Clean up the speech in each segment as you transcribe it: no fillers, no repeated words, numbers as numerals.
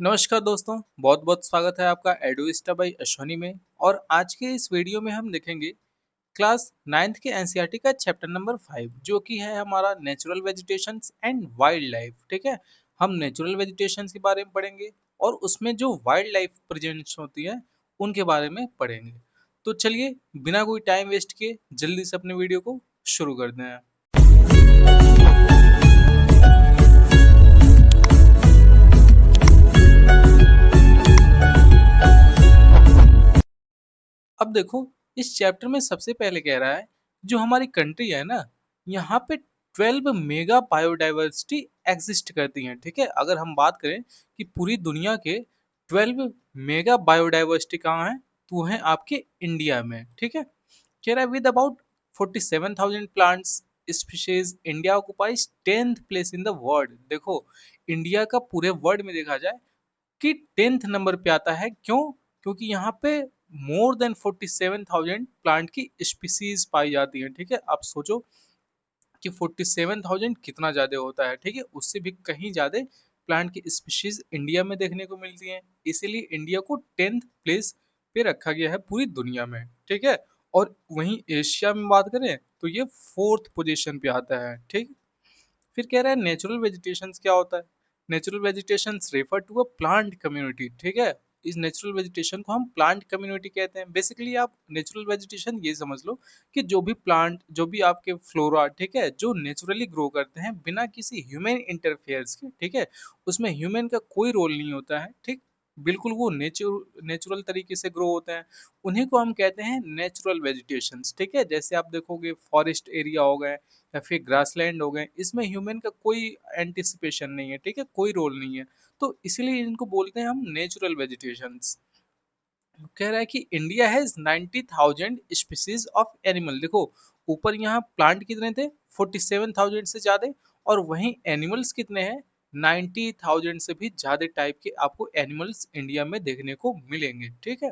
नमस्कार दोस्तों, बहुत बहुत स्वागत है आपका एडुइस्टा बाई अश्वनी में। और आज के इस वीडियो में हम देखेंगे क्लास नाइन्थ के एनसीईआरटी का चैप्टर नंबर 5 जो कि है हमारा natural vegetation and wild life. ठीक है, हम नेचुरल वेजिटेशन के बारे में पढ़ेंगे और उसमें जो वाइल्ड लाइफ प्रेजेंट्स होती है उनके बारे में पढ़ेंगे। तो चलिए बिना कोई टाइम वेस्ट किए जल्दी से अपने वीडियो को शुरू करते हैं। अब देखो, इस चैप्टर में सबसे पहले कह रहा है जो हमारी कंट्री है ना, यहाँ पे 12 मेगा बायोडाइवर्सिटी एग्जिस्ट करती हैं। ठीक है, अगर हम बात करें कि पूरी दुनिया के 12 मेगा बायोडाइवर्सिटी कहाँ है, तो वो है आपके इंडिया में। ठीक है, कह रहा है with about 47,000 plants species India occupies 10th place in the world. देखो, इंडिया का पूरे वर्ल्ड में देखा जाए कि 10th नंबर पे आता है। क्यों? क्योंकि यहाँ पे मोर देन 47,000 प्लांट की स्पीसीज पाई जाती हैं। ठीक है, आप सोचो कि 47,000 कितना ज्यादा होता है। ठीक है, उससे भी कहीं ज्यादा प्लांट की स्पीशीज इंडिया में देखने को मिलती हैं, इसीलिए इंडिया को 10th प्लेस पे रखा गया है पूरी दुनिया में। ठीक है, और वहीं एशिया में बात करें तो ये 4th पोजीशन पे आता है। ठीक, फिर कह रहा है नेचुरल वेजिटेशन क्या होता है। Natural vegetation refer to a plant community. ठीक है, इस नेचुरल वेजिटेशन को हम प्लांट कम्युनिटी कहते हैं। बेसिकली आप नेचुरल वेजिटेशन ये समझ लो कि जो भी प्लांट, जो भी आपके फ्लोरा, ठीक है, जो नेचुरली ग्रो करते हैं बिना किसी ह्यूमन इंटरफेयर्स के। ठीक है, उसमें ह्यूमन का कोई रोल नहीं होता है। ठीक, बिल्कुल वो नेचुरल तरीके से ग्रो होते हैं, उन्हीं को हम कहते हैं नेचुरल वेजिटेशंस। ठीक है, जैसे आप देखोगे फॉरेस्ट एरिया हो गए या फिर ग्रासलैंड हो गए, इसमें ह्यूमन का कोई एंटिसिपेशन नहीं है। ठीक है, कोई रोल नहीं है, तो इसीलिए इनको बोलते हैं हम नेचुरल वेजिटेशंस। कह रहा है कि India has 90,000 species of animal. देखो, ऊपर यहाँ प्लांट कितने थे, 47,000 से ज्यादा, और वहीं एनिमल्स कितने हैं, 90,000 से भी ज्यादा टाइप के आपको एनिमल्स इंडिया में देखने को मिलेंगे। ठीक है,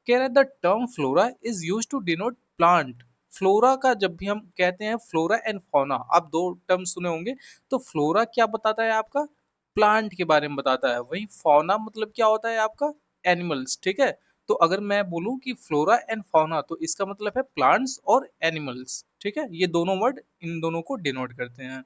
कह रहा है the term flora is use to denote plant. Flora का जब भी हम कहते हैं, फ्लोरा एंड फौना, आप दो टर्म सुने होंगे। तो फ्लोरा क्या बताता है आपका, प्लांट के बारे में बताता है, वही फौना मतलब क्या होता है आपका, एनिमल्स। ठीक है, तो अगर मैं बोलूं कि फ्लोरा एंड फौना तो इसका मतलब है प्लांट्स और एनिमल्स। ठीक है, ये दोनों वर्ड इन दोनों को डिनोट करते हैं।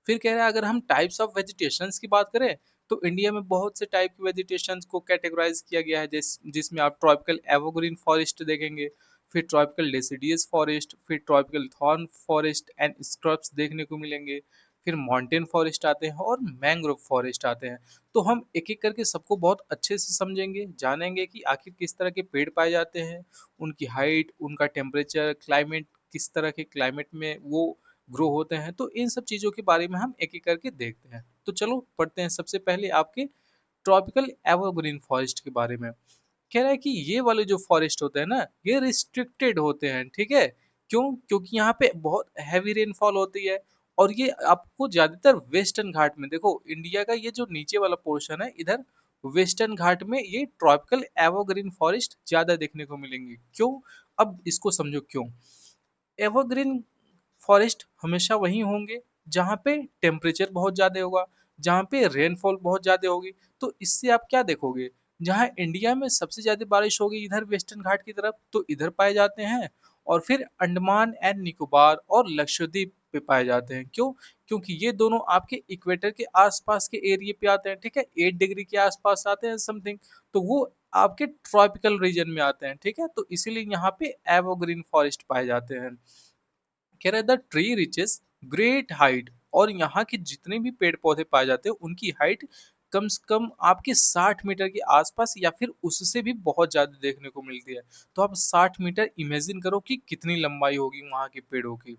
फिर कह रहा है अगर हम टाइप्स ऑफ वेजिटेशंस की बात करें तो इंडिया में बहुत से टाइप की वेजिटेशंस को कैटेगराइज किया गया है, जिसमें आप ट्रॉपिकल एवरग्रीन फॉरेस्ट देखेंगे, फिर ट्रॉपिकल डेसिडियस फॉरेस्ट, फिर tropical thorn forest and scrubs देखने को मिलेंगे, फिर माउंटेन फॉरेस्ट आते हैं और मैंग्रोव फॉरेस्ट आते हैं। तो हम एक एक करके सबको बहुत अच्छे से समझेंगे, जानेंगे कि आखिर किस तरह के पेड़ पाए जाते हैं, उनकी हाइट, उनका टेम्परेचर, क्लाइमेट, किस तरह के क्लाइमेट में वो ग्रो होते हैं। तो इन सब चीज़ों के बारे में हम एक एक करके देखते हैं। तो चलो पढ़ते हैं सबसे पहले आपके ट्रॉपिकल एवरग्रीन फॉरेस्ट के बारे में। कह रहा है कि ये वाले जो फॉरेस्ट होते हैं ना, ये रिस्ट्रिक्टेड होते हैं। ठीक है, क्यों? क्योंकि यहाँ पे बहुत हैवी रेनफॉल होती है, और ये आपको ज्यादातर वेस्टर्न घाट में, देखो इंडिया का ये जो नीचे वाला पोर्शन है, इधर वेस्टर्न घाट में ये ट्रॉपिकल एवरग्रीन फॉरेस्ट ज्यादा देखने को मिलेंगे। क्यों? अब इसको समझो क्यों। एवरग्रीन फॉरेस्ट हमेशा वहीं होंगे जहाँ पे टेम्परेचर बहुत ज़्यादा होगा, जहाँ पे रेनफॉल बहुत ज़्यादा होगी। तो इससे आप क्या देखोगे, जहाँ इंडिया में सबसे ज़्यादा बारिश होगी इधर वेस्टर्न घाट की तरफ, तो इधर पाए जाते हैं। और फिर अंडमान एंड निकोबार और लक्षद्वीप पे पाए जाते हैं। क्यों? क्योंकि ये दोनों आपके इक्वेटर के आसपास के एरिया पे आते हैं। ठीक है, 8 डिग्री के आसपास आते हैं समथिंग, तो वो आपके ट्रॉपिकल रीजन में आते हैं। ठीक है, तो इसीलिए यहाँ पे एवरग्रीन फॉरेस्ट पाए जाते हैं। कह रहा है the tree reaches great height, और यहाँ के जितने भी पेड़ पौधे पाए जाते हैं उनकी हाइट कम से कम आपके 60 मीटर के आसपास या फिर उससे भी बहुत ज्यादा देखने को मिलती है। तो आप 60 मीटर इमेजिन करो कि कितनी लंबाई होगी वहां के पेड़ों की।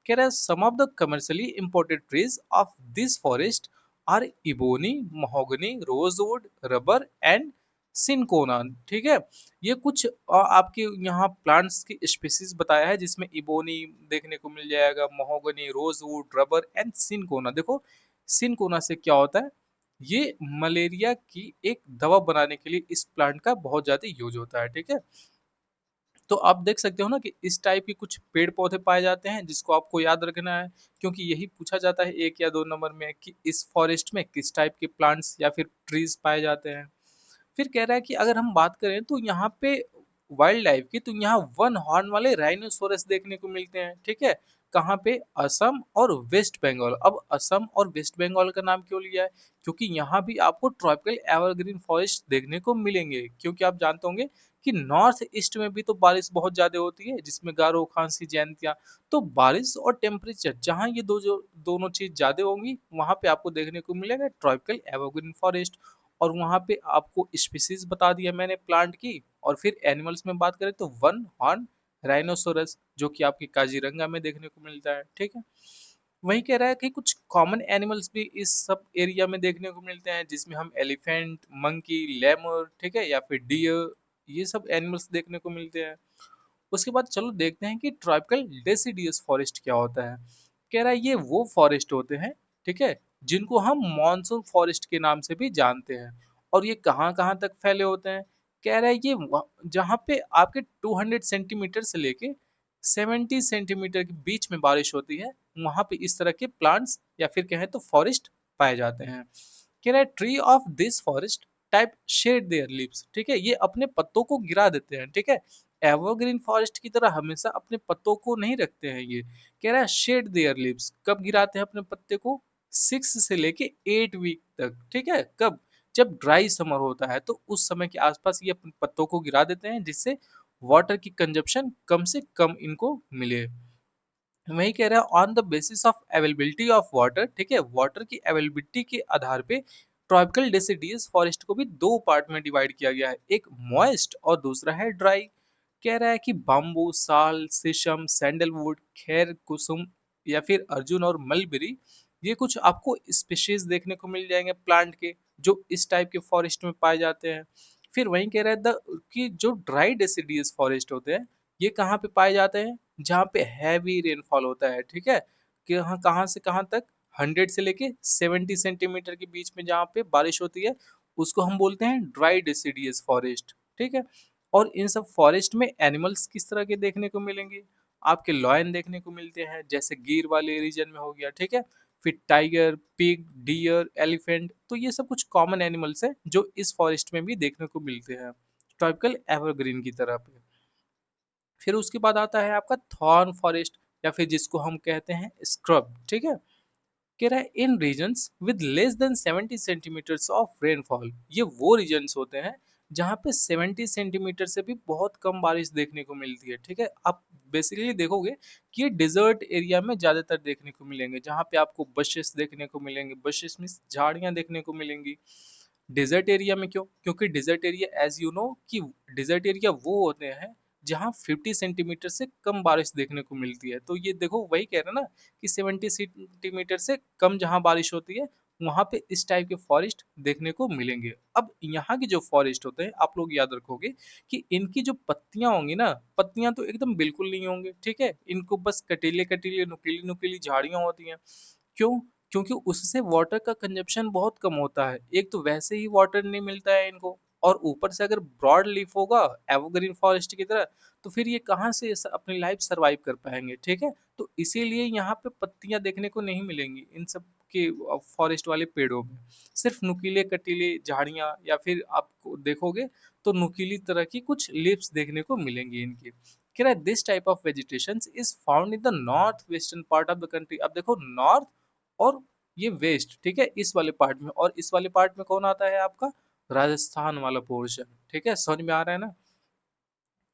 कह रहा है some of the commercially imported trees of this forest are ebony, mahogany, rosewood, rubber and cinchona. ठीक है, ये कुछ आपके यहाँ प्लांट्स की स्पीसीज बताया है, जिसमें इबोनी देखने को मिल जाएगा, mahogany, rosewood, rubber and cinchona. देखो, सिनकोना से क्या होता है, ये मलेरिया की एक दवा बनाने के लिए इस प्लांट का बहुत ज्यादा यूज होता है। ठीक है, तो आप देख सकते हो ना कि इस टाइप के कुछ पेड़ पौधे पाए जाते हैं जिसको आपको याद रखना है, क्योंकि यही पूछा जाता है 1 या 2 नंबर में कि इस फॉरेस्ट में किस टाइप के प्लांट्स या फिर ट्रीज पाए जाते हैं। फिर कह रहा है कि अगर हम बात करें तो यहाँ पे वाइल्ड लाइफ की, तो यहाँ वन हॉर्न वाले राइनोसोरस देखने को मिलते हैं, ठीक है। कहाँ पे? असम और वेस्ट बंगाल। अब असम और वेस्ट बंगाल का नाम क्यों लिया है? क्योंकि यहाँ भी आपको ट्रॉपिकल एवरग्रीन फॉरेस्ट देखने को मिलेंगे, क्योंकि आप जानते होंगे कि नॉर्थ ईस्ट में भी तो बारिश बहुत ज्यादा होती है, जिसमें गारो खांसी जैंतिया। तो बारिश और टेम्परेचर जहाँ ये जो दोनों चीज ज्यादा होंगी, वहां पे आपको देखने को मिलेगा ट्रॉपिकल एवरग्रीन फॉरेस्ट। और वहाँ पे आपको स्पीसीज बता दिया मैंने प्लांट की। और फिर एनिमल्स में बात करें तो वन हॉर्न राइनोसोरस, जो कि आपकी काजीरंगा में देखने को मिलता है, ठीक है। वही कह रहा है कि कुछ कॉमन एनिमल्स भी इस सब एरिया में देखने को मिलते हैं, जिसमें हम एलिफेंट, मंकी, लेमर, ठीक है, या फिर डियर, ये सब एनिमल्स देखने को मिलते हैं। उसके बाद चलो देखते हैं कि ट्रॉपिकल डेसिडियस फॉरेस्ट क्या होता है। कह रहा है ये वो फॉरेस्ट होते हैं, ठीक है, जिनको हम मॉनसून फॉरेस्ट के नाम से भी जानते हैं। और ये कहाँ कहाँ तक फैले होते हैं? कह रहा है ये जहाँ पे आपके 200 सेंटीमीटर से लेके 70 सेंटीमीटर के बीच में बारिश होती है, वहां पे इस तरह के प्लांट्स या फिर कहें तो फॉरेस्ट पाए जाते हैं। कह रहा है tree of this forest type shade there leaves, ठीक है, ये अपने पत्तों को गिरा देते हैं, ठीक है। एवरग्रीन फॉरेस्ट की तरह हमेशा अपने पत्तों को नहीं रखते हैं ये। कह रहा है शेड देयर लीव्स, कब गिराते हैं अपने पत्ते को? 6 से लेके 8 वीक तक, ठीक है। कब? जब ड्राई समर होता है तो उस समय के आसपास ये अपने पत्तों को गिरा देते हैं, जिससे वाटर की कंजप्शन कम से कम इनको मिले। वही कह रहा है on the basis of availability of water, ठीक है, वाटर की अवेलेबिलिटी के आधार पे ट्रॉपिकल डेसिडियस फॉरेस्ट को भी दो पार्ट में डिवाइड किया गया है, एक मॉइस्ट और दूसरा है ड्राई। कह रहा है कि बाम्बू, साल, शीशम, सैंडलवुड, खैर कुसुम या फिर अर्जुन और मलबेरी, ये कुछ आपको स्पीशीज देखने को मिल जाएंगे प्लांट के, जो इस टाइप के फॉरेस्ट में पाए जाते हैं। फिर वही कह रहा है कि जो ड्राई डेसिडियस फॉरेस्ट होते हैं, ये कहाँ पे पाए जाते हैं? जहाँ पे हैवी रेनफॉल होता है, ठीक है, कि हाँ कहाँ से कहाँ तक? 100 से लेके 70 सेंटीमीटर के बीच में जहाँ पे बारिश होती है, उसको हम बोलते हैं ड्राई डेसिडियस फॉरेस्ट, ठीक है। और इन सब फॉरेस्ट में एनिमल्स किस तरह के देखने को मिलेंगे? आपके लॉयन देखने को मिलते हैं, जैसे गिर वाले रीजन में हो गया, ठीक है। फिर टाइगर, पिग, डियर, एलिफेंट, तो ये सब कुछ कॉमन एनिमल्स हैं जो इस फॉरेस्ट में भी देखने को मिलते हैं, ट्रॉपिकल एवरग्रीन की तरह पे। फिर उसके बाद आता है आपका थॉर्न फॉरेस्ट, या फिर जिसको हम कहते हैं स्क्रब, ठीक है। कह रहा है in regions with less than 70 centimetres of rainfall, ये वो रीजन्स होते हैं जहाँ पे 70 सेंटीमीटर से भी बहुत कम बारिश देखने को मिलती है, ठीक है। आप बेसिकली देखोगे कि ये डिजर्ट एरिया में ज्यादातर देखने को मिलेंगे, जहाँ पे आपको बशेस देखने को मिलेंगे, बशेस में झाड़ियाँ देखने को मिलेंगी। डिजर्ट एरिया में क्यों? क्योंकि desert area as you know कि डिजर्ट एरिया वो होते हैं जहाँ 50 सेंटीमीटर से कम बारिश देखने को मिलती है। तो ये देखो वही कह रहे हैं ना कि 70 सेंटीमीटर से कम जहाँ बारिश होती है, वहां पे इस टाइप के फॉरेस्ट देखने को मिलेंगे। अब यहाँ के जो फॉरेस्ट होते हैं, आप लोग याद रखोगे कि इनकी जो पत्तियां होंगी ना, पत्तियां तो एकदम बिल्कुल नहीं होंगे, ठीक है, इनको बस कटीले कटीले नुकीली नुकीली झाड़ियां होती हैं। क्यों? क्योंकि उससे वाटर का कंजप्शन बहुत कम होता है। एक तो वैसे ही वाटर नहीं मिलता है इनको, और ऊपर से अगर ब्रॉड लीफ होगा एवरग्रीन फॉरेस्ट की तरह, तो फिर ये कहाँ से अपनी लाइफ सरवाइव कर पाएंगे, ठीक है। तो इसीलिए यहाँ पे पत्तियां देखने को नहीं मिलेंगी इन सब के फॉरेस्ट वाले पेड़ों में। सिर्फ नुकीले कटीले झाड़ियां, या फिर आप देखोगे तो नुकीली तरह की कुछ लीव्स देखने को मिलेंगी इनकी। कह रहा है this type of vegetation is found in the north western part of the country. अब देखो नॉर्थ और ये वेस्ट, ठीक है, इस वाले पार्ट में, और इस वाले पार्ट में कौन आता है आपका? राजस्थान वाला पोर्शन, ठीक है, समझ में आ रहा है ना।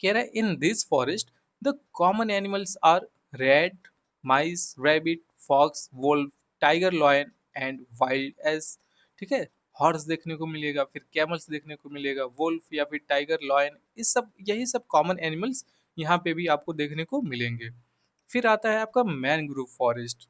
कह रहा है in this forest the common animals are red mice, rabbit, fox, wolf, tiger, lion and wild ass, ठीक है। हॉर्स देखने को मिलेगा, फिर कैमल्स देखने को मिलेगा, वोल्फ या फिर टाइगर, लॉयन, इस सब यही सब कॉमन एनिमल्स यहाँ पे भी आपको देखने को मिलेंगे। फिर आता है आपका मैनग्रोव फॉरेस्ट।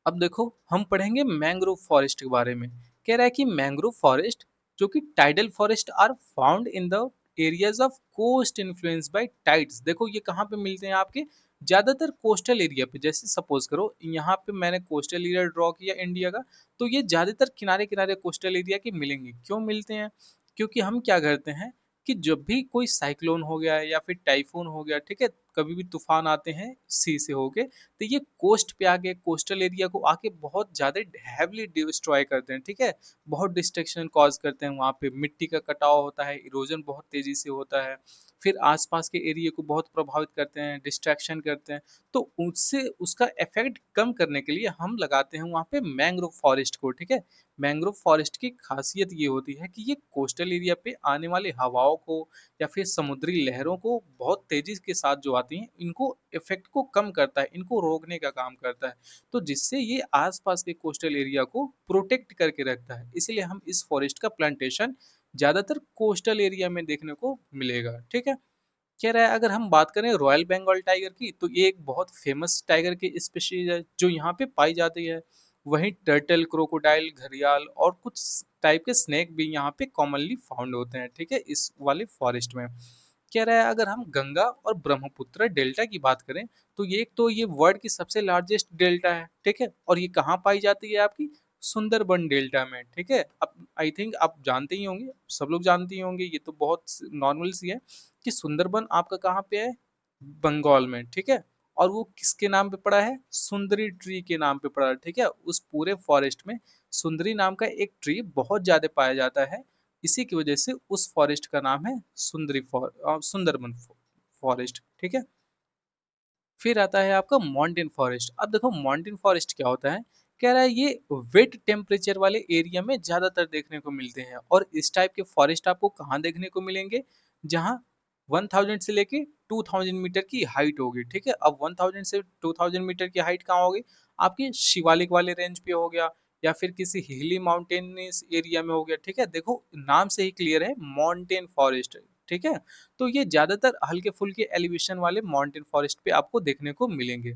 अब देखो हम पढ़ेंगे मैंग्रोव फॉरेस्ट के बारे में। कह रहा है कि मैंग्रोव फॉरेस्ट, जो कि tidal forest are found in the areas of coast influence by tides. देखो ये कहाँ पे मिलते हैं आपके? ज्यादातर कोस्टल एरिया पे। जैसे सपोज करो यहाँ पे मैंने कोस्टल एरिया ड्रॉ किया इंडिया का, तो ये ज्यादातर किनारे किनारे कोस्टल एरिया के मिलेंगे। क्यों मिलते हैं? क्योंकि हम क्या करते हैं कि जब भी कोई साइक्लोन हो गया या फिर टाइफून हो गया, ठीक है, कभी भी तूफान आते हैं सी से होके, तो ये कोस्ट पे आके कोस्टल एरिया को आके बहुत ज्यादा हैवली डिस्ट्रॉय करते हैं, ठीक है। बहुत डिस्ट्रक्शन कॉज करते हैं, वहाँ पे मिट्टी का कटाव होता है, इरोजन बहुत तेजी से होता है, फिर आसपास के एरिया को बहुत प्रभावित करते हैं, डिस्ट्रैक्शन करते हैं। तो उससे उसका इफेक्ट कम करने के लिए हम लगाते हैं वहाँ पे मैंग्रोव फॉरेस्ट को, ठीक है। मैंग्रोव फॉरेस्ट की खासियत ये होती है कि ये कोस्टल एरिया पे आने वाली हवाओं को या फिर समुद्री लहरों को बहुत तेजी के साथ जो आती हैं, इनको इफेक्ट को कम करता है, इनको रोकने का काम करता है। तो जिससे ये आसपास के कोस्टल एरिया को प्रोटेक्ट करके रखता है, इसीलिए हम इस फॉरेस्ट का प्लांटेशन ज्यादातर कोस्टल एरिया में देखने को मिलेगा, ठीक है। कह रहा है अगर हम बात करें रॉयल बंगाल टाइगर की, तो ये एक बहुत फेमस टाइगर की स्पीशीज है जो यहाँ पे पाई जाती है। वहीं टर्टल, क्रोकोडाइल, घड़ियाल और कुछ टाइप के स्नेक भी यहाँ पे कॉमनली फाउंड होते हैं, ठीक है, इस वाले फॉरेस्ट में। कह रहा है अगर हम गंगा और ब्रह्मपुत्र डेल्टा की बात करें, तो ये एक तो ये वर्ल्ड की सबसे लार्जेस्ट डेल्टा है, ठीक है, और ये कहाँ पाई जाती है आपकी सुंदरबन डेल्टा में, ठीक है। अब आई थिंक आप जानते ही होंगे, सब लोग जानते ही होंगे, ये तो बहुत नॉर्मल सी है कि सुंदरबन आपका कहाँ पे है, बंगाल में, ठीक है। और वो किसके नाम पे पड़ा है, सुंदरी ट्री के नाम पे पड़ा है, ठीक है। उस पूरे फॉरेस्ट में सुंदरी नाम का एक ट्री बहुत ज्यादा पाया जाता है, इसी की वजह से उस फॉरेस्ट का नाम है सुंदरबन फॉरेस्ट, ठीक है। फिर आता है आपका माउंटेन फॉरेस्ट। अब देखो माउंटेन फॉरेस्ट क्या होता है, कह रहा है ये वेट टेम्परेचर वाले एरिया में ज्यादातर देखने को मिलते हैं। और इस टाइप के फॉरेस्ट आपको कहाँ देखने को मिलेंगे, जहाँ 1000 से लेके 2000 मीटर की हाइट होगी, ठीक है। अब 1000 से 2000 मीटर की हाइट कहाँ होगी, आपके शिवालिक वाले रेंज पे हो गया, या फिर किसी हिली माउंटेनियस एरिया में हो गया, ठीक है। देखो नाम से ही क्लियर है, माउंटेन फॉरेस्ट, ठीक है। तो ये ज्यादातर हल्के फुल्के एलिवेशन वाले माउंटेन फॉरेस्ट पे आपको देखने को मिलेंगे।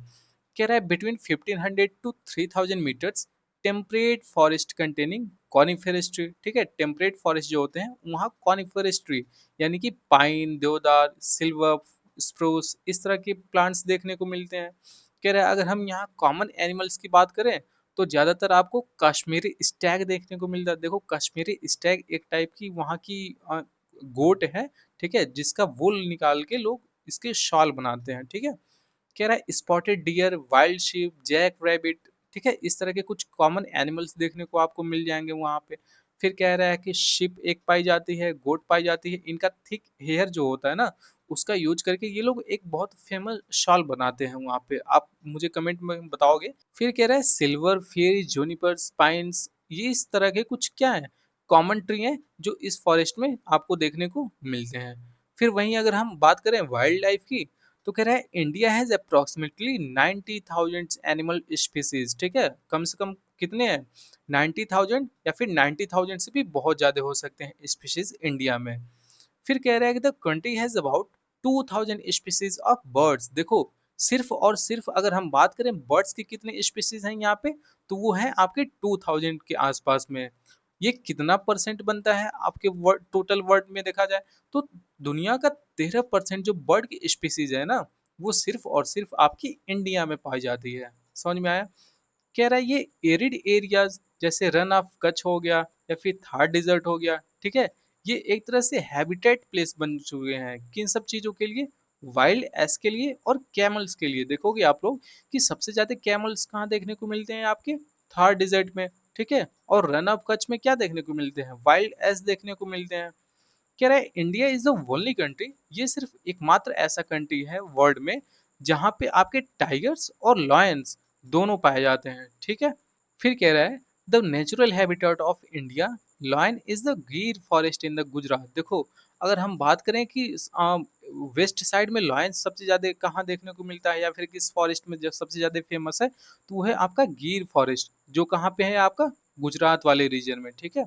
कह रहा है between 1500 to 3000 metres temperate forest containing coniferous tree, ठीक है। टेम्परेट फॉरेस्ट जो होते हैं वहाँ कॉनिफेरस ट्री यानी कि पाइन, देवदार, सिल्वर, स्प्रूस, इस तरह के प्लांट्स देखने को मिलते हैं। कह रहा है अगर हम यहाँ कॉमन एनिमल्स की बात करें, तो ज्यादातर आपको कश्मीरी स्टैग देखने को मिलता है। देखो कश्मीरी स्टैग एक टाइप की वहाँ की गोट है, ठीक है, जिसका वूल निकाल के लोग इसके शॉल बनाते हैं, ठीक है। कह रहा है spotted deer, wild sheep, jack rabbit, ठीक है, इस तरह के कुछ कॉमन एनिमल्स देखने को आपको मिल जाएंगे वहां पे। फिर कह रहा है कि शिप एक पाई जाती है, गोट पाई जाती है, इनका थिक हेयर जो होता है ना, उसका यूज करके ये लोग एक बहुत फेमस शॉल बनाते हैं वहां पे। आप मुझे कमेंट में बताओगे। फिर कह रहा है सिल्वर फिर, जूनिपर, स्पाइन्स, ये इस तरह के कुछ क्या है, कॉमन ट्री हैं जो इस फॉरेस्ट में आपको देखने को मिलते हैं। फिर वहीं अगर हम बात करें वाइल्ड लाइफ की, तो कह रहा है India has approximately 90,000 animal species, ठीक है। कम से कम कितने हैं, 90,000 या फिर 90,000 से भी बहुत ज्यादा हो सकते हैं स्पीसीज इंडिया में। फिर कह रहा है कि the country has about 2000 species of birds. देखो सिर्फ और सिर्फ अगर हम बात करें बर्ड्स की कितने स्पीसीज हैं यहाँ पे, तो वो है आपके 2000 के आसपास में। ये कितना परसेंट बनता है आपके वर्ड, टोटल वर्ल्ड में देखा जाए, तो दुनिया का 13% जो बर्ड की स्पीसीज है ना, वो सिर्फ और सिर्फ आपकी इंडिया में पाई जाती है। समझ में आया। कह रहा है ये एरिड एरियाज जैसे रन ऑफ कच्छ हो गया या फिर थार डिजर्ट हो गया, ठीक है, ये एक तरह से हैबिटेट प्लेस बन चुके हैं किन सब चीजों के लिए, वाइल्ड एस के लिए और कैमल्स के लिए। देखोगे आप लोग कि सबसे ज्यादा कैमल्स कहाँ देखने को मिलते हैं आपके थार डिजर्ट में, ठीक है। और रन ऑफ कच्छ में क्या देखने को मिलते हैं, वाइल्ड एस देखने को मिलते हैं। कह रहा है India is the only country, ये सिर्फ एकमात्र ऐसा कंट्री है वर्ल्ड में जहां पे आपके टाइगर्स और लॉयंस दोनों पाए जाते हैं, ठीक है। फिर कह रहा है the natural habitat of India lion is the गिर फॉरेस्ट इन द गुजरात। देखो अगर हम बात करें कि वेस्ट साइड में लॉयन सबसे ज्यादा कहाँ देखने को मिलता है या फिर किस फॉरेस्ट में जो सबसे ज्यादा फेमस है, तो वो है आपका गिर फॉरेस्ट, जो कहाँ पे है आपका गुजरात वाले रीजन में, ठीक है।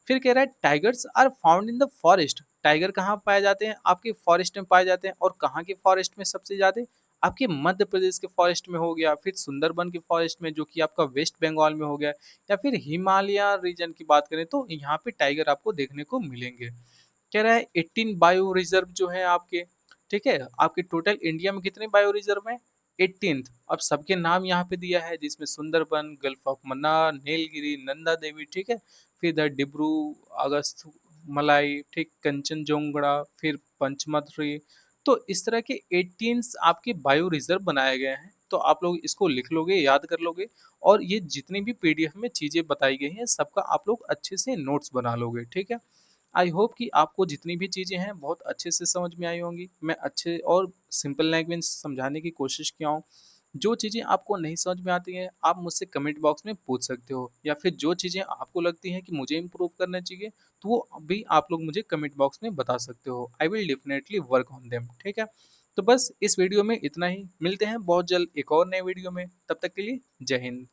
फिर कह रहा है tigers are found in the forest. Tiger कहाँ पाए जाते हैं, आपके फॉरेस्ट में पाए जाते हैं। और कहाँ के फॉरेस्ट में सबसे ज्यादा, आपके मध्य प्रदेश के फॉरेस्ट में हो गया, फिर सुंदरबन के फॉरेस्ट में जो कि आपका वेस्ट बंगाल में हो गया, या फिर हिमालय रीजन की बात करें तो यहाँ पे टाइगर आपको देखने को मिलेंगे। कह रहा है 18 बायो रिजर्व जो है आपके, ठीक है, आपके टोटल इंडिया में कितने बायो रिजर्व है, 18। अब सबके नाम यहाँ पे दिया है जिसमें सुंदरबन, गल्फ ऑफ मन्नार, नीलगिरी, नंदा देवी, ठीक है, फिर इधर डिब्रू, अगस्त, मलाई, ठीक, कंचनजोंगड़ा, फिर पंचमढ़ी। तो इस तरह के 18 आपके बायो रिजर्व बनाए गए हैं। तो आप लोग इसको लिख लोगे, याद कर लोगे, और ये जितनी भी पीडीएफ में चीजें बताई गई हैं सबका आप लोग अच्छे से नोट्स बना लोगे, ठीक है। आई होप कि आपको जितनी भी चीजें हैं बहुत अच्छे से समझ में आई होंगी। मैं अच्छे और सिंपल लैंग्वेज में समझाने की कोशिश किया हूँ। जो चीजें आपको नहीं समझ में आती हैं आप मुझसे कमेंट बॉक्स में पूछ सकते हो, या फिर जो चीजें आपको लगती हैं कि मुझे इम्प्रूव करना चाहिए तो वो भी आप लोग मुझे कमेंट बॉक्स में बता सकते हो। I will definitely work on them, ठीक है। तो बस इस वीडियो में इतना ही, मिलते हैं बहुत जल्द एक और नए वीडियो में, तब तक के लिए जय हिंद।